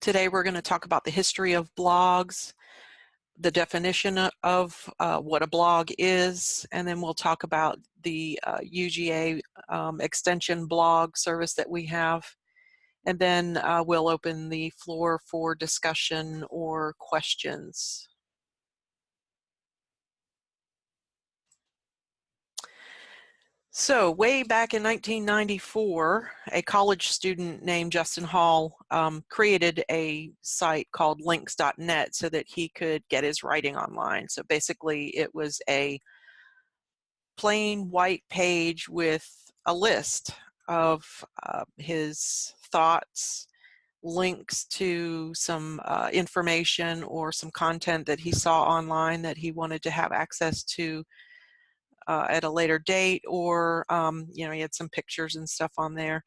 Today we're going to talk about the history of blogs, the definition of what a blog is, and then we'll talk about the UGA extension blog service that we have. And then we'll open the floor for discussion or questions. So way back in 1994, a college student named Justin Hall created a site called links.net so that he could get his writing online. So basically it was a plain white page with a list of his thoughts, links to some information or some content that he saw online that he wanted to have access to at a later date, or you know, he had some pictures and stuff on there.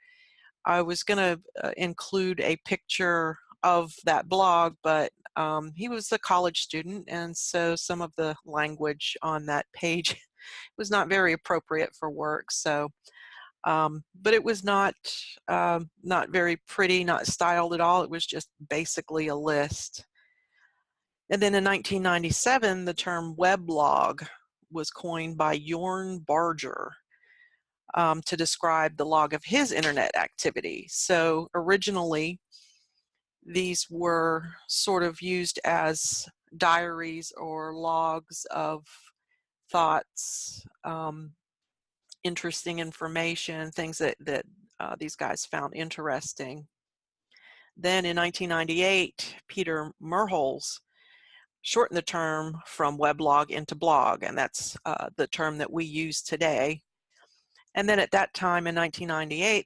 I was going to include a picture of that blog, but he was a college student, and so some of the language on that page was not very appropriate for work. So, but it was not very pretty, not styled at all. It was just basically a list. And then in 1997, the term weblog was coined by Jorn Barger to describe the log of his internet activity. So originally, these were sort of used as diaries or logs of thoughts, interesting information, things that these guys found interesting. Then in 1998, Peter Merholz shortened the term from weblog into blog, and that's the term that we use today. And then at that time in 1998,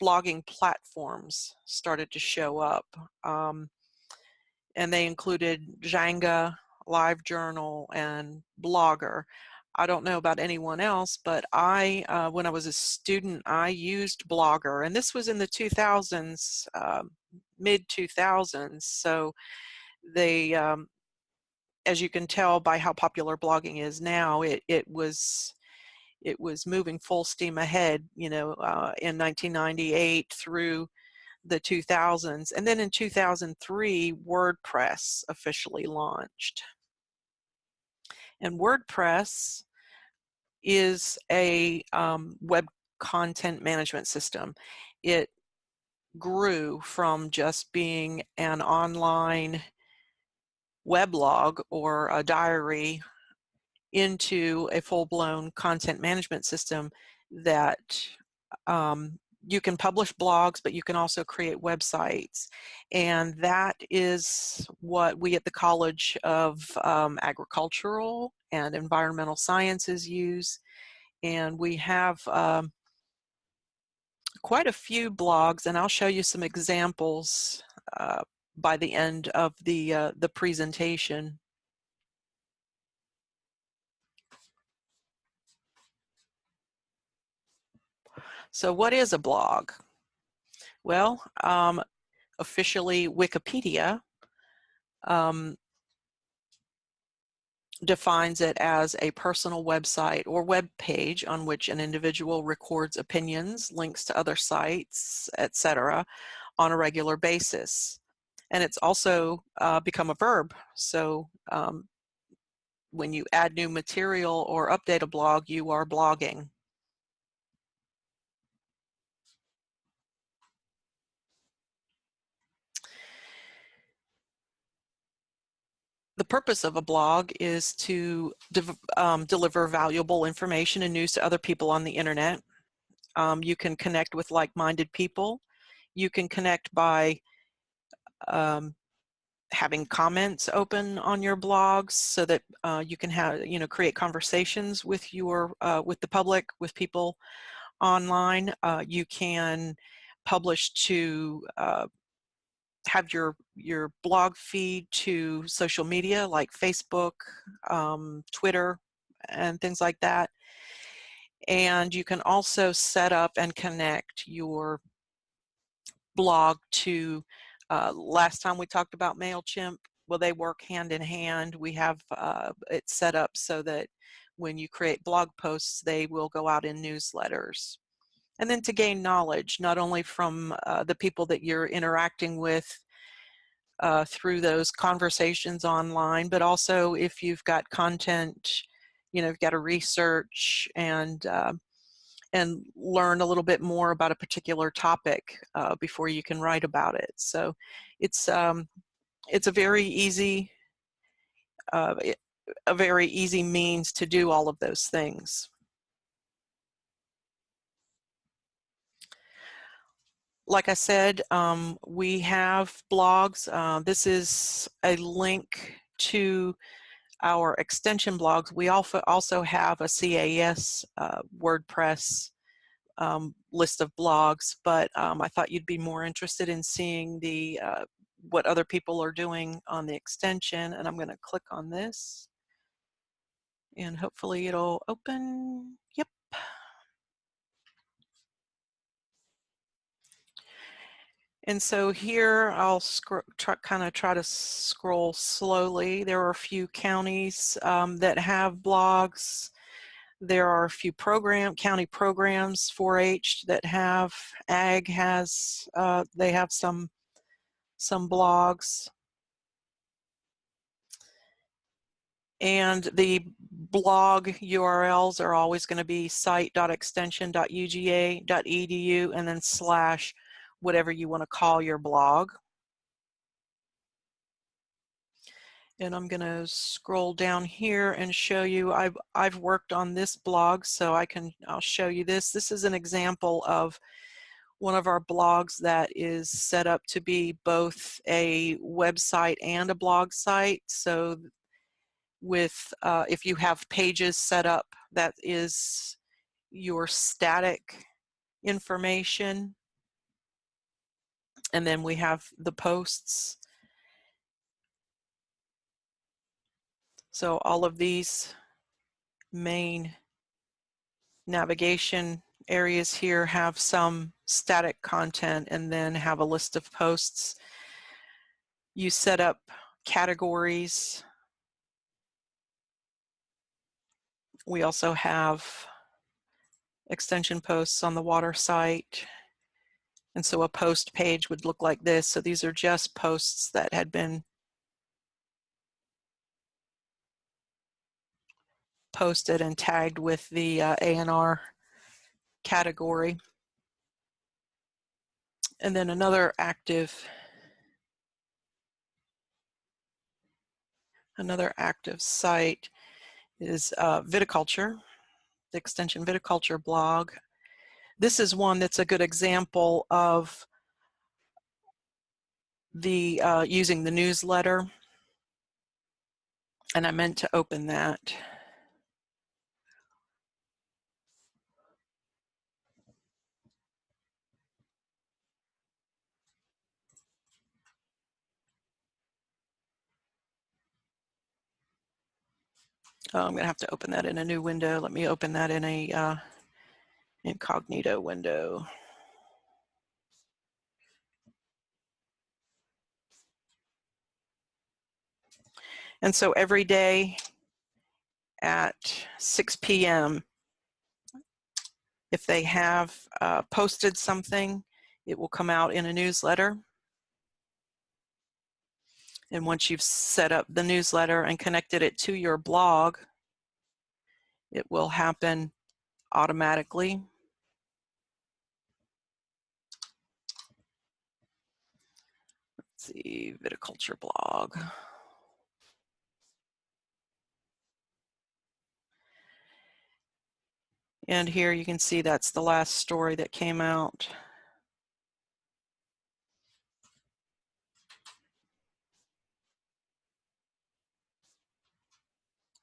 blogging platforms started to show up, and they included Xanga, LiveJournal, and Blogger. I don't know about anyone else, but when I was a student, I used Blogger, and this was in the 2000s, mid-2000s. So they, as you can tell by how popular blogging is now, it was moving full steam ahead, you know, in 1998 through the 2000s. And then in 2003, WordPress officially launched. And WordPress is a web content management system. It grew from just being an online weblog or a diary into a full-blown content management system that you can publish blogs, but you can also create websites. And that is what we at the College of Agricultural and Environmental Sciences use. And we have quite a few blogs, and I'll show you some examples by the end of the presentation. So what is a blog? Well, officially Wikipedia defines it as a personal website or web page on which an individual records opinions, links to other sites, etc. on a regular basis. And it's also become a verb. So when you add new material or update a blog, you are blogging. The purpose of a blog is to deliver valuable information and news to other people on the internet. You can connect with like-minded people. You can connect by having comments open on your blogs so that you can have, you know, create conversations with your with the public, with people online. You can publish to have your blog feed to social media like Facebook, Twitter, and things like that. And you can also set up and connect your blog to, last time we talked about MailChimp, well, they work hand in hand. We have it set up so that when you create blog posts, they will go out in newsletters. and then to gain knowledge, not only from the people that you're interacting with through those conversations online, but also if you've got content, you've got to research and learn a little bit more about a particular topic before you can write about it. So it's a very easy means to do all of those things. Like I said, we have blogs. This is a link to our extension blogs. We also have a CAS WordPress list of blogs, but I thought you'd be more interested in seeing the what other people are doing on the extension, and I'm going to click on this and hopefully it'll open. Yep. And so here I'll try to scroll slowly. There are a few counties that have blogs. There are a few county programs, 4-H that have, Ag has, they have some blogs. And the blog URLs are always going to be site.extension.uga.edu and then / whatever you want to call your blog. And I'm going to scroll down here and show you, I've worked on this blog, so I'll show you this. This is an example of one of our blogs that is set up to be both a website and a blog site. So with, if you have pages set up, that is your static information. And then we have the posts. So all of these main navigation areas here have some static content and then have a list of posts. You set up categories. We also have extension posts on the water site. And so a post page would look like this. So these are just posts that had been posted and tagged with the A&R category. And then another active site is viticulture, the extension viticulture blog. This is one that's a good example of the using the newsletter. And I meant to open that. Oh, I'm going to have to open that in a new window. Let me open that in a incognito window. And so every day at 6 p.m., if they have posted something, it will come out in a newsletter. And once you've set up the newsletter and connected it to your blog, it will happen automatically. Let's see, viticulture blog. And here you can see that's the last story that came out.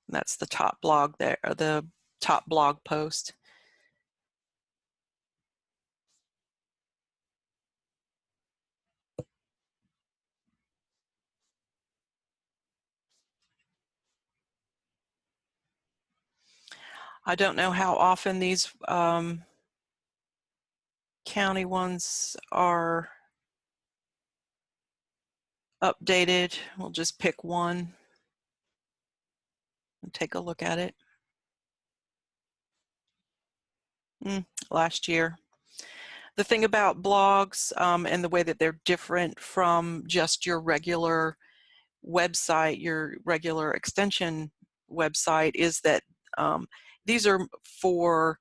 That's the top blog there, or the top blog post. I don't know how often these county ones are updated. We'll just pick one and take a look at it. Last year. The thing about blogs and the way that they're different from just your regular website, your regular extension website, is that these are for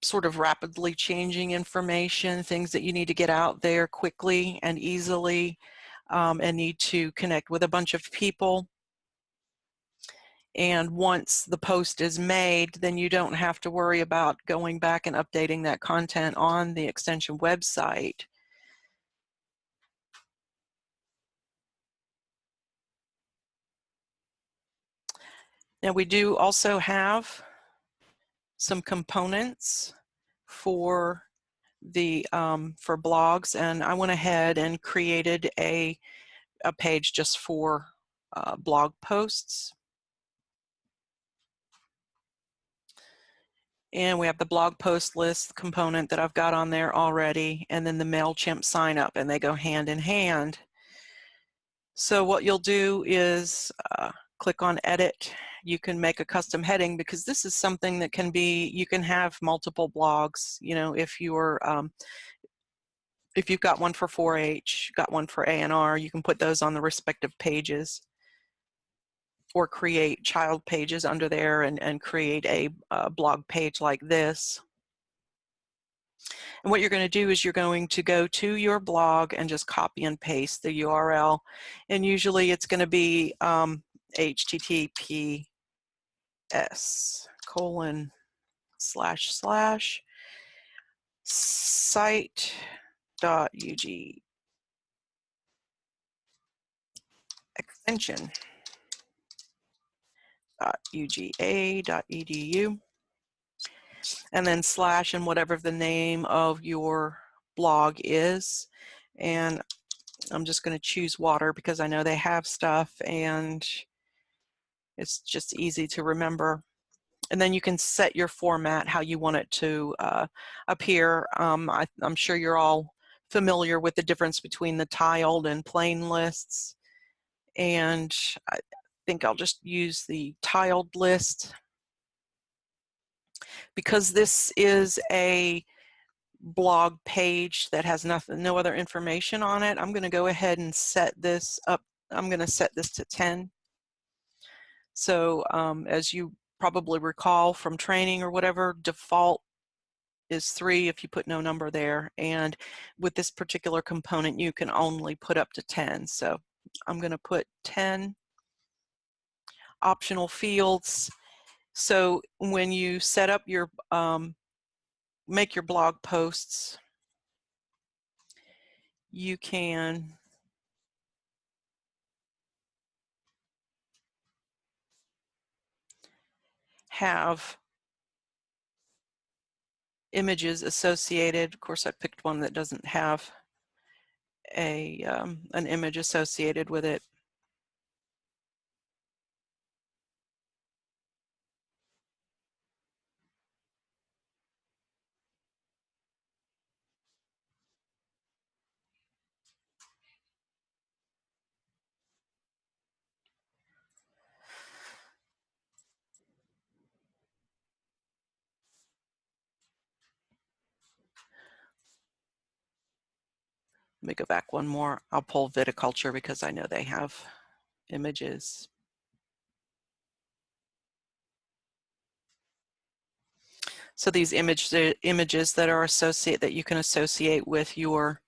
sort of rapidly changing information, things that you need to get out there quickly and easily, and need to connect with a bunch of people. And once the post is made, then you don't have to worry about going back and updating that content on the extension website. Now we do also have some components for the for blogs, and I went ahead and created a page just for blog posts. And we have the blog post list component that I've got on there already, and then the MailChimp sign up, and they go hand in hand. So what you'll do is click on edit. You can make a custom heading, because this is something that can be, you can have multiple blogs. You know, if you're if you've got one for 4-H, got one for A&R, you can put those on the respective pages, or create child pages under there and create a blog page like this. And what you're going to do is you're going to go to your blog and just copy and paste the URL. And usually it's going to be https://site.ug extension.uga.edu, and then slash and whatever the name of your blog is. And I'm just going to choose water because I know they have stuff and it's just easy to remember. And then you can set your format how you want it to appear. I'm sure you're all familiar with the difference between the tiled and plain lists, and I think I'll just use the tiled list. Because this is a blog page that has no other information on it, I'm going to go ahead and set this up. I'm going to set this to 10. So as you probably recall from training or whatever, default is 3 if you put no number there. And with this particular component, you can only put up to 10. So I'm going to put 10. Optional fields. So when you set up your, make your blog posts, you can have images associated. Of course, I picked one that doesn't have an image associated with it. Let me go back one more. I'll pull viticulture because I know they have images. So these images that are associated, that you can associate with your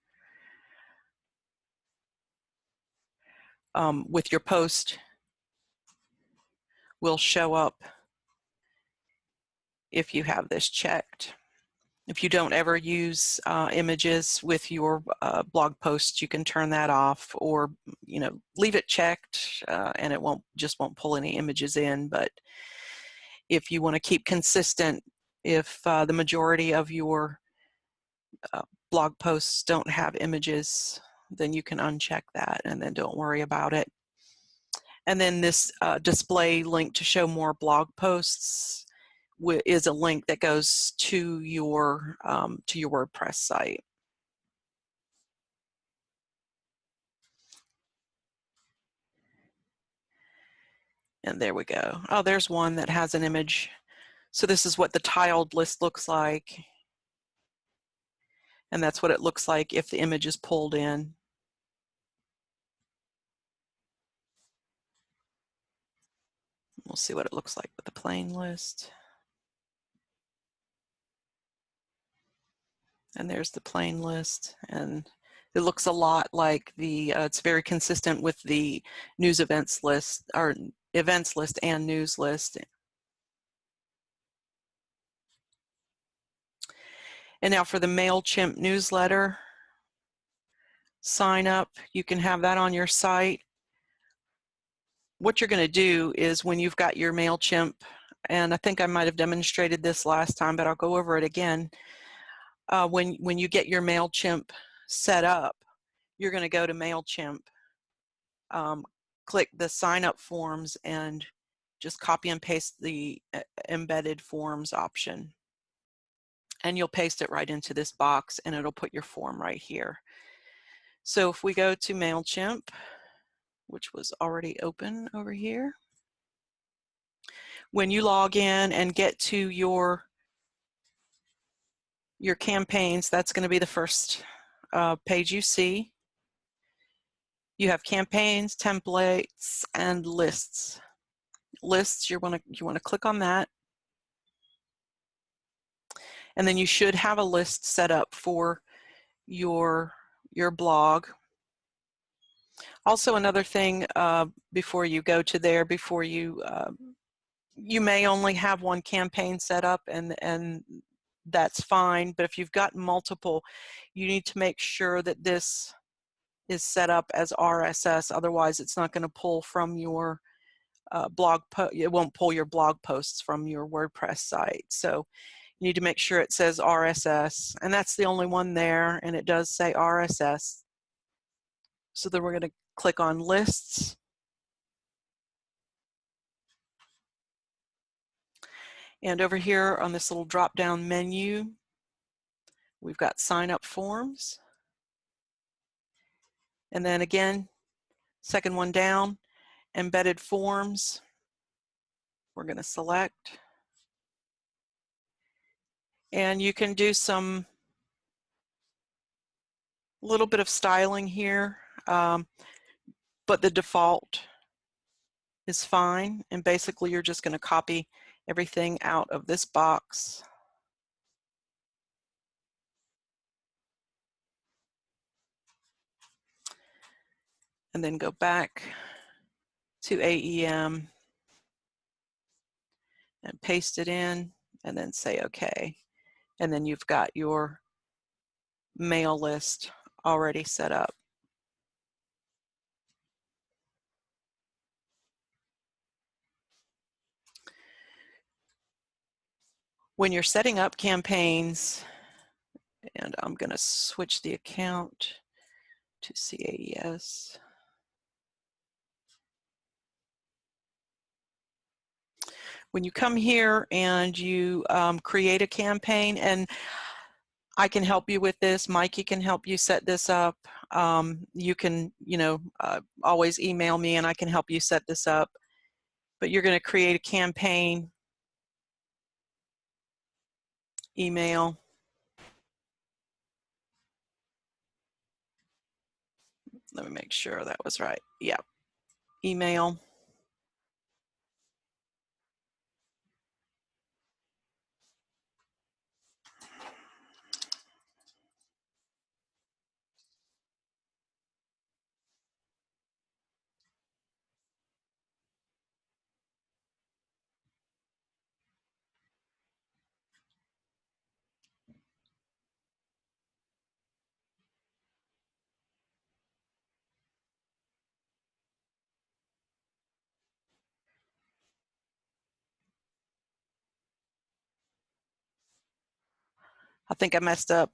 post will show up if you have this checked. If you don't ever use images with your blog posts, you can turn that off, or leave it checked and it just won't pull any images in. But if you want to keep consistent, if the majority of your blog posts don't have images, then you can uncheck that and then don't worry about it. And then this display link to show more blog posts is a link that goes to your WordPress site. And there we go. Oh, there's one that has an image. So this is what the tiled list looks like. And that's what it looks like if the image is pulled in. We'll see what it looks like with the plain list. And there's the plain list. And it looks a lot like the, it's very consistent with the news events list, or events list and news list. And now for the MailChimp newsletter sign up, you can have that on your site. What you're going to do is when you've got your MailChimp, and I think I might have demonstrated this last time, but I'll go over it again. When you get your MailChimp set up, you're going to go to MailChimp, click the sign up forms, and just copy and paste the embedded forms option. And you'll paste it right into this box, and it'll put your form right here. So if we go to MailChimp, which was already open over here, when you log in and get to your campaigns, that's going to be the first page you see. You have campaigns, templates, and lists. Lists, you want to click on that, and then you should have a list set up for your blog. Also, another thing before you go to there, before you may only have one campaign set up, and that's fine. But if you've got multiple, you need to make sure that this is set up as RSS. Otherwise, it's not going to pull from your blog post. It won't pull your blog posts from your WordPress site. So you need to make sure it says RSS, and that's the only one there, and it does say RSS. So then we're going to click on lists. And over here on this little drop-down menu, we've got sign up forms. And then again, second one down, embedded forms. We're going to select. And you can do some little bit of styling here, but the default is fine. And basically you're just going to copy everything out of this box. And then go back to AEM and paste it in, and then say OK. And then you've got your mail list already set up. When you're setting up campaigns, and I'm going to switch the account to CAES. When you come here and you create a campaign, and I can help you with this, Mikey can help you set this up. You can, always email me and I can help you set this up. But you're going to create a campaign, email. Let me make sure that was right. Yeah, email. I think I messed up.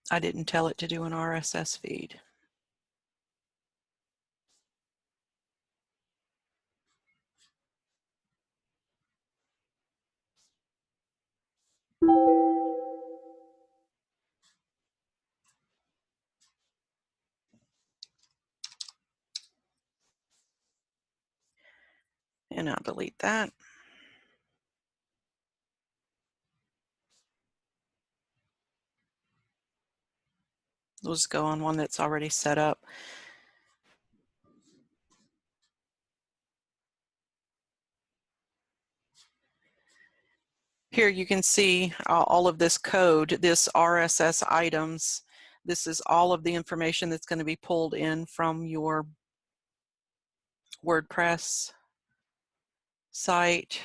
I didn't tell it to do an RSS feed. And I'll delete that. We'll just go on one that's already set up. Here you can see all of this code, this RSS items. This is all of the information that's going to be pulled in from your WordPress site.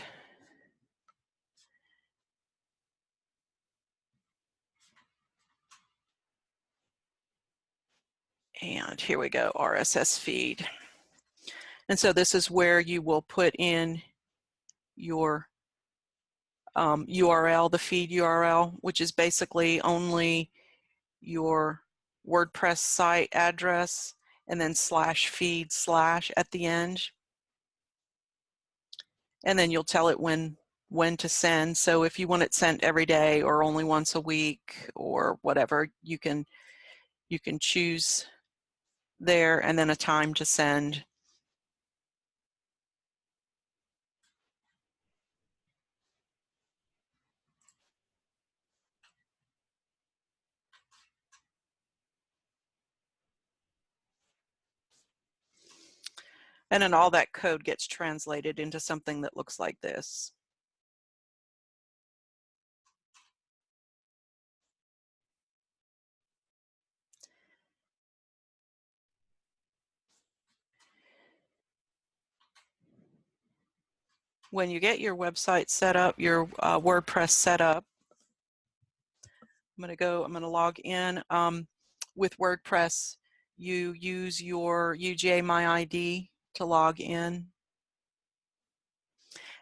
And here we go, RSS feed. And so this is where you will put in your URL, the feed URL, which is basically only your WordPress site address and then /feed/ at the end. And then you'll tell it when to send. So if you want it sent every day or only once a week or whatever, you can choose there, and then a time to send. And then all that code gets translated into something that looks like this. When you get your website set up, your WordPress set up, I'm going to log in. With WordPress, you use your UGA My ID to log in.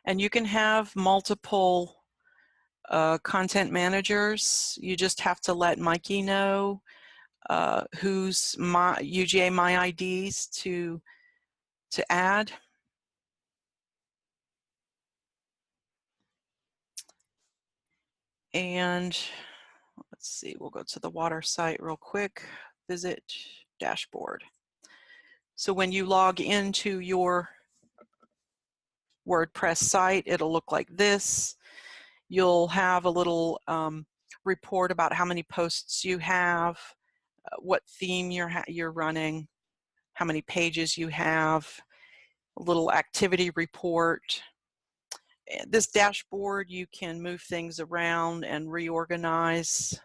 And you can have multiple content managers. You just have to let Mikey know who's UGA My IDs to add. And let's see, we'll go to the water site real quick, visit dashboard. So when you log into your WordPress site, it'll look like this. You'll have a little report about how many posts you have, what theme you're running, how many pages you have, a little activity report. This dashboard, you can move things around and reorganize,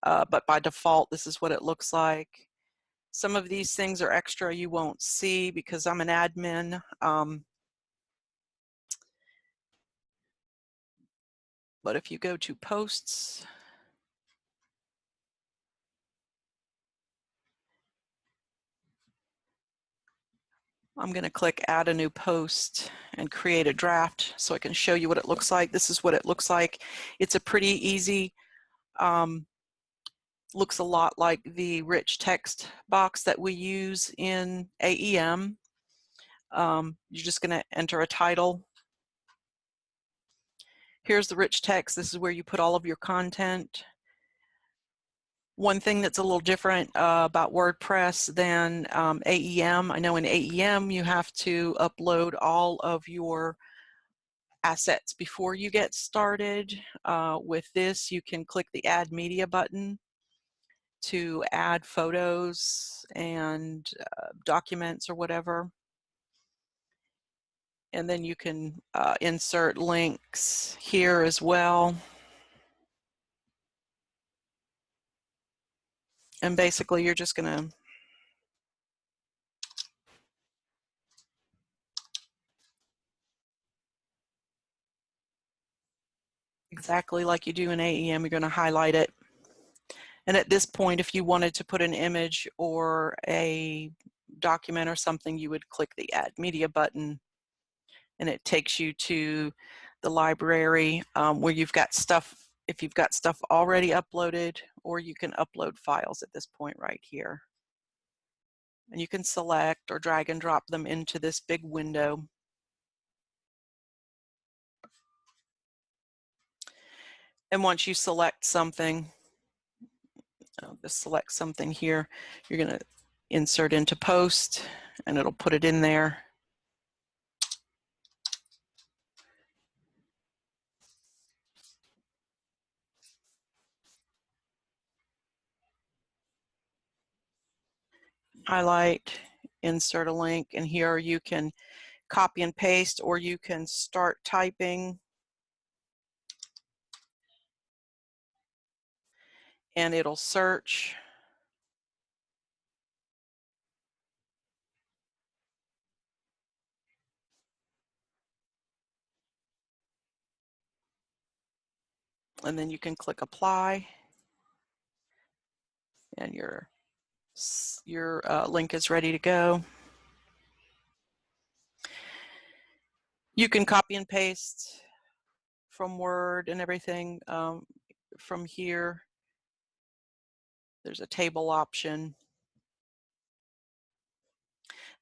but by default, this is what it looks like. Some of these things are extra you won't see because I'm an admin. But if you go to posts, I'm going to click add a new post and create a draft so I can show you what it looks like. This is what it looks like. It's a pretty easy, looks a lot like the rich text box that we use in AEM. You're just going to enter a title. Here's the rich text. This is where you put all of your content. One thing that's a little different about WordPress than AEM, I know in AEM you have to upload all of your assets before you get started. With this, you can click the Add Media button to add photos and documents or whatever. And then you can insert links here as well. And basically, you're just going to exactly like you do in AEM, you're going to highlight it. And at this point, if you wanted to put an image or a document or something, you would click the Add Media button, and it takes you to the library where you've got stuff, if you've got stuff already uploaded, or you can upload files at this point right here. And you can select or drag and drop them into this big window. And once you select something, just select something here, you're going to insert into post, and it'll put it in there. highlight, insert a link, and here you can copy and paste, or you can start typing and it'll search. And then you can click apply, and your link is ready to go. You can copy and paste from Word and everything from here. There's a table option.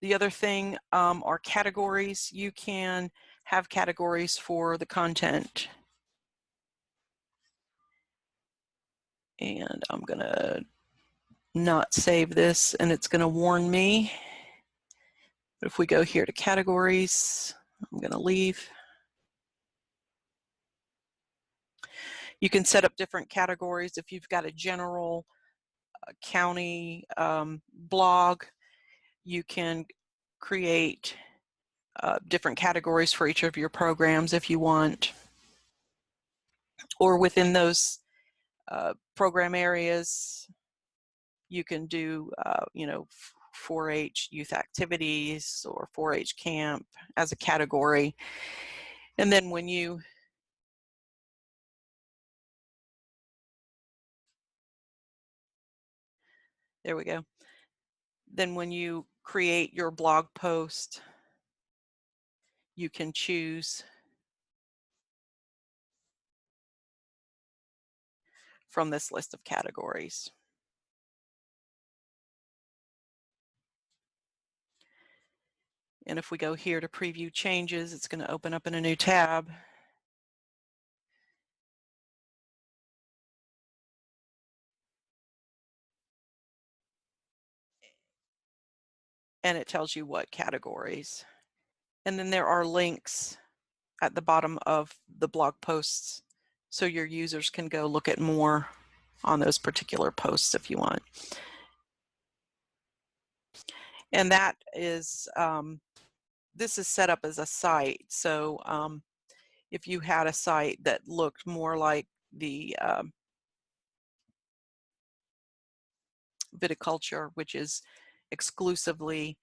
The other thing are categories. You can have categories for the content. And I'm gonna not save this, and it's gonna warn me. But if we go here to categories, I'm gonna leave. You can set up different categories. If you've got a general county blog, you can create different categories for each of your programs if you want. Or within those program areas, you can do, you know, 4-H youth activities or 4-H camp as a category. And then when you there we go. Then when you create your blog post, you can choose from this list of categories. And if we go here to preview changes, it's going to open up in a new tab. And it tells you what categories. And then there are links at the bottom of the blog posts, so your users can go look at more on those particular posts if you want. And that is, this is set up as a site. So if you had a site that looked more like the viticulture, which is exclusively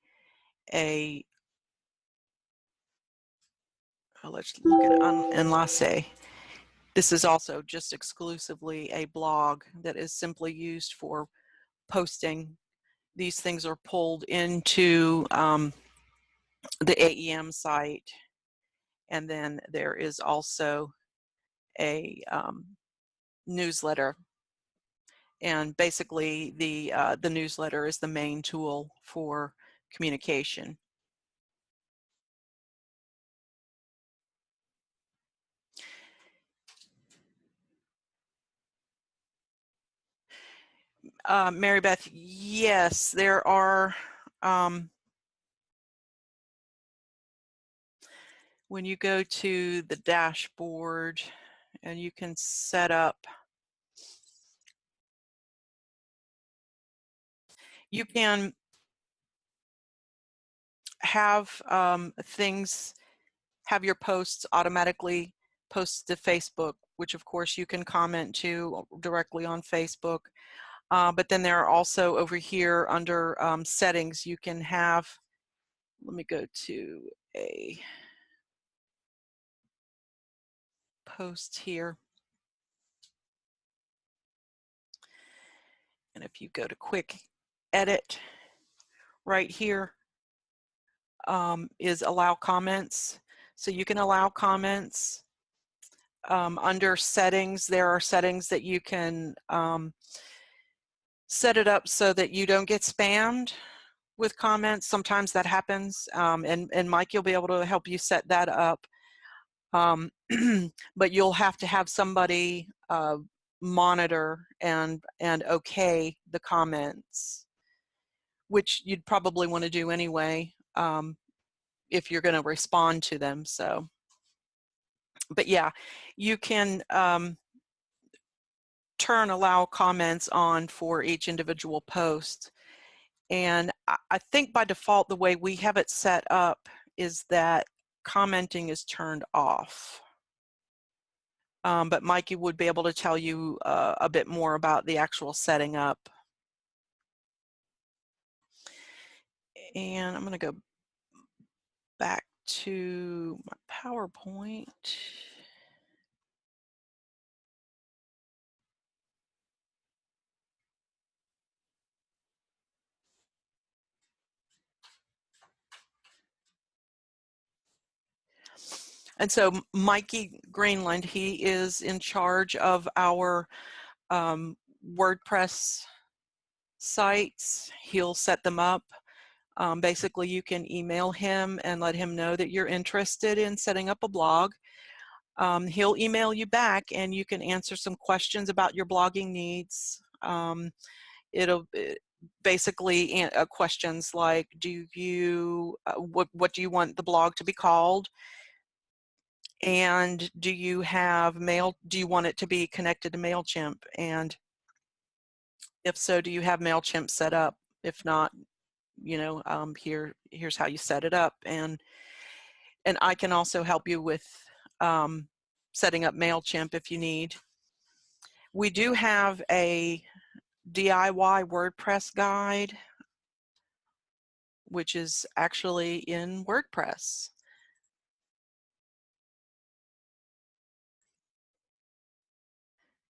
a, let's look at Enlace. This is also just exclusively a blog that is simply used for posting. These things are pulled into the AEM site, and then there is also a newsletter. And basically, the newsletter is the main tool for communication. Mary Beth, yes, there are. When you go to the dashboard, and you can set up, you can have things, have your posts automatically post to Facebook, which of course you can comment to directly on Facebook. But then there are also over here under settings, you can have, let me go to a post here. And if you go to quick edit, right here is allow comments. So you can allow comments. Under settings, there are settings that you can set it up so that you don't get spammed with comments. Sometimes that happens, and Mike, you'll be able to help you set that up. But you'll have to have somebody monitor and okay the comments, which you'd probably want to do anyway if you're going to respond to them. So, but yeah, you can turn allow comments on for each individual post. And I think by default, the way we have it set up is that commenting is turned off. But Mikey would be able to tell you a bit more about the actual setting up. And I'm going to go back to my PowerPoint. And so Mikey Greenland, he is in charge of our WordPress sites. He'll set them up. Basically, you can email him and let him know that you're interested in setting up a blog. He'll email you back and you can answer some questions about your blogging needs. It'll basically questions like, do you what do you want the blog to be called? And do you want it to be connected to MailChimp? And if so, do you have MailChimp set up? If not, you know, here's how you set it up. And I can also help you with setting up MailChimp if you need. We do have a DIY WordPress guide, which is actually in WordPress.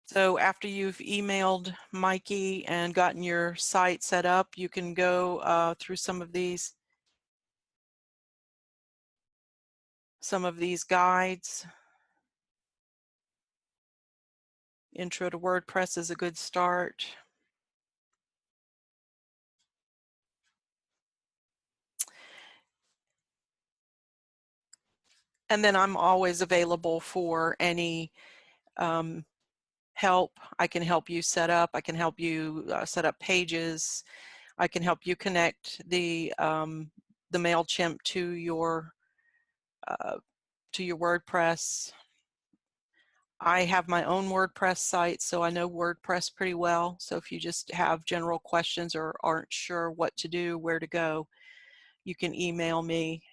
So after you've emailed Mikey and gotten your site set up, you can go through some of these guides. Intro to WordPress is a good start. And then I'm always available for any help. I can help you set up. I can help you set up pages. I can help you connect the MailChimp to your WordPress. I have my own WordPress site, so I know WordPress pretty well. So if you just have general questions or aren't sure what to do, where to go, you can email me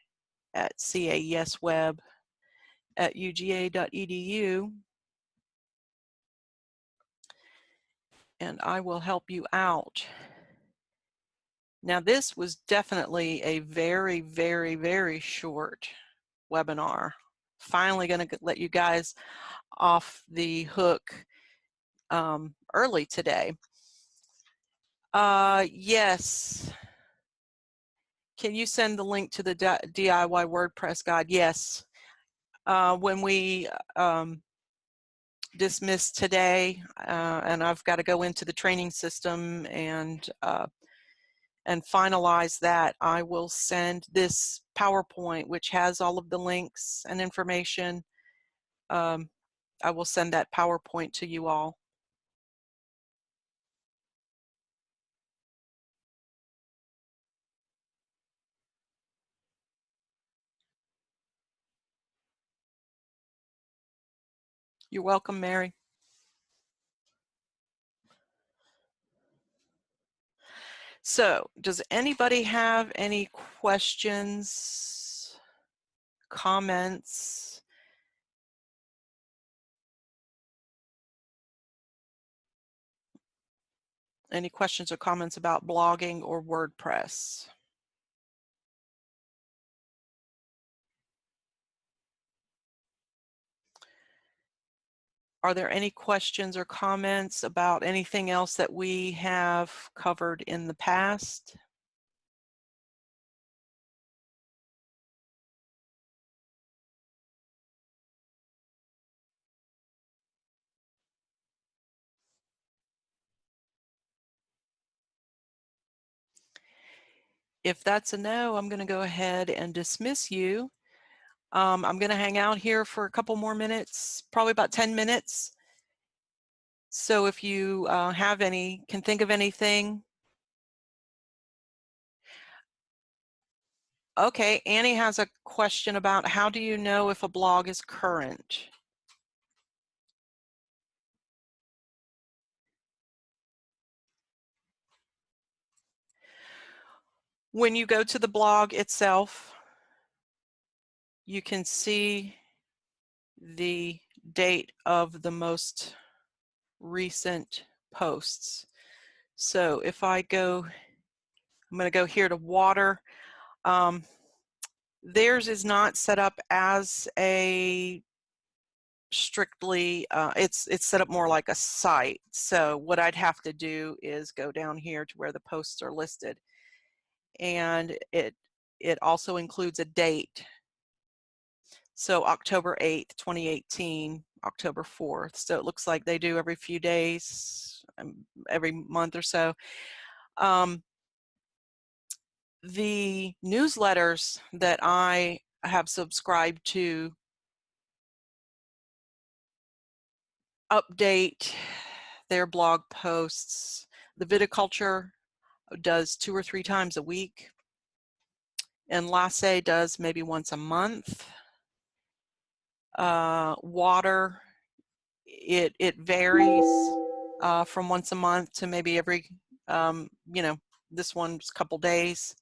at caesweb@uga.edu, and I will help you out. Now, this was definitely a very, very, very short webinar. Finally going to let you guys off the hook early today. Yes. Can you send the link to the DIY WordPress guide? Yes. When we dismiss today, and I've got to go into the training system and finalize that, I will send this PowerPoint, which has all of the links and information. I will send that PowerPoint to you all. You're welcome, Mary. So, does anybody have any questions, comments? Any questions or comments about blogging or WordPress? Are there any questions or comments about anything else that we have covered in the past? If that's a no, I'm going to go ahead and dismiss you. I'm going to hang out here for a couple more minutes, probably about 10 minutes. So if you can think of anything. Okay, Annie has a question about how do you know if a blog is current? When you go to the blog itself, you can see the date of the most recent posts. So if I go, I'm going to go here to water. Theirs is not set up as a strictly, it's set up more like a site. So what I'd have to do is go down here to where the posts are listed, and it also includes a date. So October 8th, 2018, October 4th. So it looks like they do every few days, every month or so. The newsletters that I have subscribed to update their blog posts. The Viticulture does 2 or 3 times a week, and Lasse does maybe once a month. Water, it varies from once a month to maybe every, you know, this one's a couple days.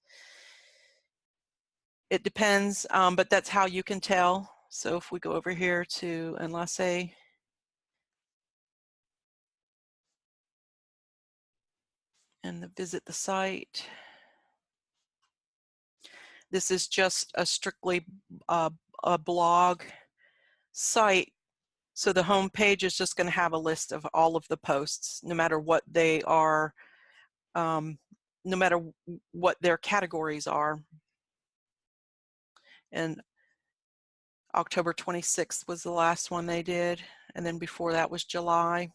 It depends, but that's how you can tell. So if we go over here to Lasse, and visit the site. This is just a strictly a blog site. So the home page is just going to have a list of all of the posts, no matter what they are, no matter what their categories are. And October 26th was the last one they did. And then before that was July.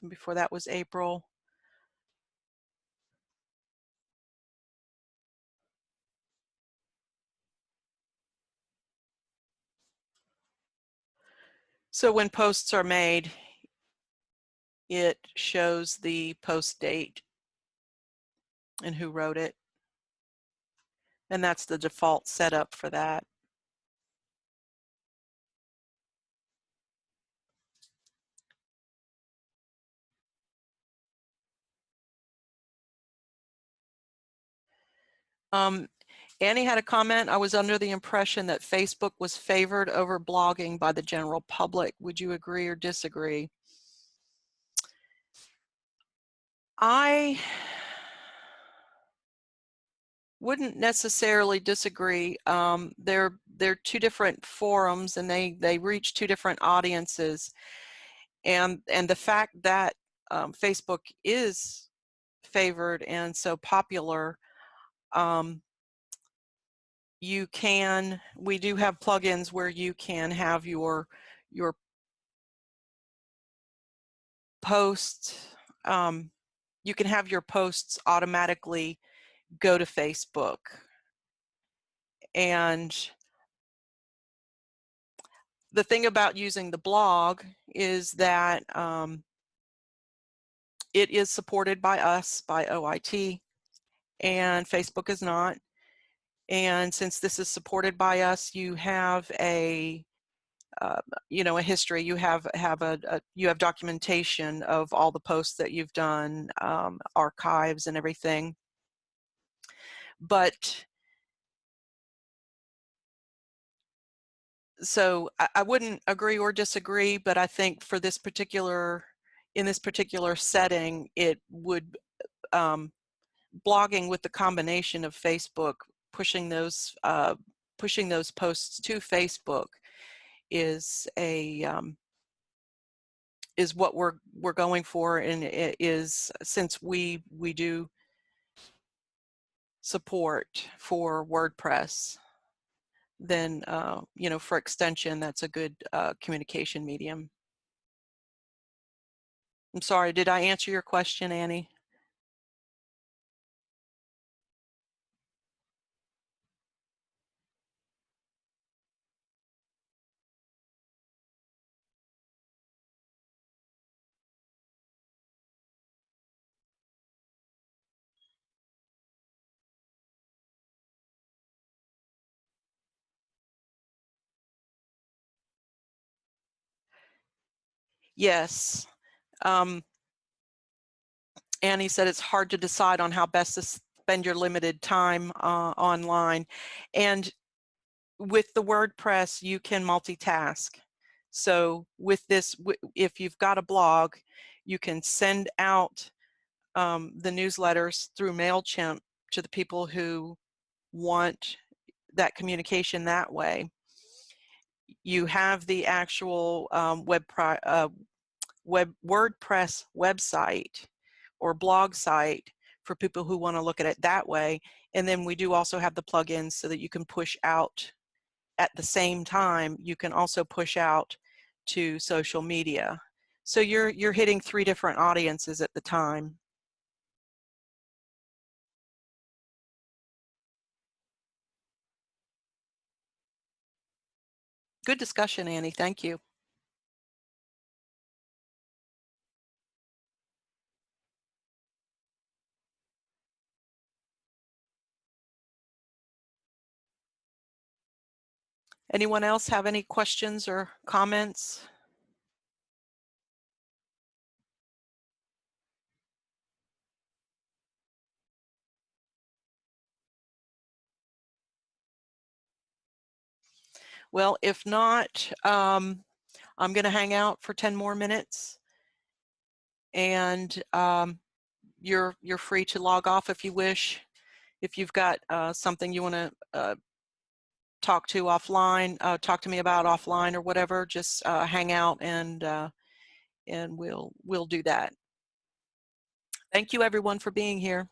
And before that was April. So when posts are made, it shows the post date and who wrote it. And that's the default setup for that. Annie had a comment. I was under the impression that Facebook was favored over blogging by the general public. Would you agree or disagree? I wouldn't necessarily disagree. They're 2 different forums, and they reach 2 different audiences. And the fact that Facebook is favored and so popular, we do have plugins where you can have your posts, you can have your posts automatically go to Facebook. And the thing about using the blog is that it is supported by us, by OIT, and Facebook is not. And since this is supported by us, you have a you know, a history. You have you have documentation of all the posts that you've done, archives and everything. But so I wouldn't agree or disagree, but I think for this particular, in this particular setting, it would, blogging with the combination of Facebook, pushing those posts to Facebook is a, is what we're going for, and it is, since we do support for WordPress, then you know, for extension, that's a good communication medium. I'm sorry, did I answer your question, Annie? Yes. Annie said it's hard to decide on how best spend your limited time online. And with the WordPress, you can multitask. So with this, if you've got a blog, you can send out the newsletters through MailChimp to the people who want that communication that way. You have the actual WordPress website or blog site for people who want to look at it that way. And then we do also have the plugins so that you can push out at the same time. You can also push out to social media. So you're hitting 3 different audiences at the time. Good discussion, Annie. Thank you. Anyone else have any questions or comments? Well, if not, I'm going to hang out for 10 more minutes, and you're free to log off if you wish. If you've got something you want to talk to offline, talk to me about offline or whatever, just hang out, and we'll do that. Thank you everyone for being here.